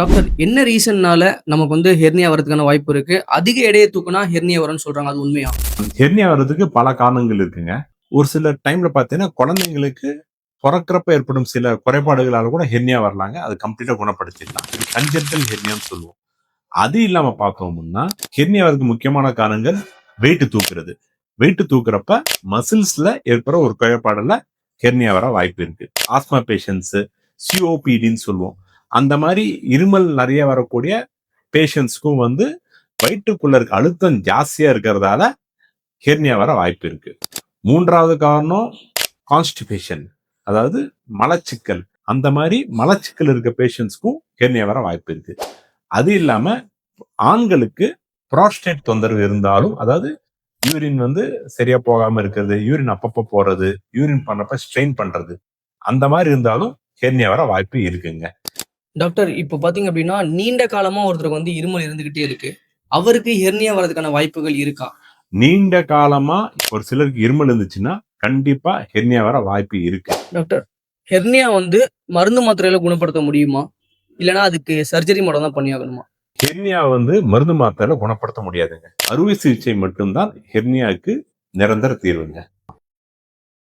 Doctor என்ன ரீசன்னால நமக்கு hernia வரதுக்கான வாய்ப்பு இருக்கு? அதிக எடையை தூக்குனா ஹெர்னியா வரும்னு சொல்றாங்க. அது உண்மையா? ஹெர்னியா வர்றதுக்கு பல காரணங்கள் இருக்குங்க. ஒரு சில டைம்ல பார்த்தீங்கன்னா, குழந்தைங்களுக்கு பொறக்கிறப்ப ஏற்படும் சில குறைபாடுகளால கூட ஹெர்னியா வரலாங்க. அது கம்ப்ளீட்டா குணப்படுத்திடலாம். இது கன்ஜென்டல் ஹெர்னியான்னு சொல்லுவோம். அது இல்லாம பார்த்தோம்னா, ஹெர்னியா வரதுக்கு முக்கியமான காரணங்கள் வெயிட் தூக்குறது. வெயிட் தூக்குறப்ப மசில்ஸ்ல ஏற்படுற ஒரு குறைபாடுல ஹெர்னியா வர வாய்ப்பு இருக்கு. ஆஸ்மா பேஷண்ட்ஸ், சிஓபிடின்னு சொல்லுவோம். அந்த மாதிரி இருமல் நிறைய வரக்கூடிய பேஷண்ட்ஸ்க்கும் வயிற்றுக்குள்ள இருக்க அழுத்தம் ஜாஸ்தியா இருக்கிறதால ஹெர்னியா வர வாய்ப்பு இருக்கு. மூன்றாவது காரணம் கான்ஸ்டிபேஷன், அதாவது மலச்சிக்கல். அந்த மாதிரி மலச்சிக்கல் இருக்க பேஷண்ட்ஸ்க்கும் ஹெர்னியா வர வாய்ப்பு இருக்கு. அது இல்லாம ஆண்களுக்கு புரோஸ்டேட் தொந்தரவு இருந்தாலும், அதாவது யூரின் சரியா போகாம இருக்கிறது, யூரின் அப்பப்போ போறது, யூரின் பண்ணப்ப ஸ்ட்ரெயின் பண்றது, அந்த மாதிரி இருந்தாலும் ஹெர்னியா வர வாய்ப்பு இருக்குங்க. டாக்டர் இப்போ பாத்தீங்க அப்படின்னா, நீண்ட காலமா ஒருத்தருக்கு இருமல் இருந்துகிட்டே இருக்கு. அவருக்கு ஹெர்னியா வரதுக்கான வாய்ப்புகள் இருக்கா? நீண்ட காலமா ஒரு சிலருக்கு இருமல் இருந்துச்சுன்னா கண்டிப்பா ஹெர்னியா வர வாய்ப்பு இருக்கு. டாக்டர், ஹெர்னியா மருந்து மாத்திரையில குணப்படுத்த முடியுமா? இல்லனா அதுக்கு சர்ஜரி மட்டும் தான் பண்ணியாகணுமா? ஹெர்னியா மருந்து மாத்திரையில குணப்படுத்த முடியாதுங்க. அறுவை சிகிச்சை மட்டும்தான் ஹெர்னியாவுக்கு நிரந்தர தீர்வுங்க.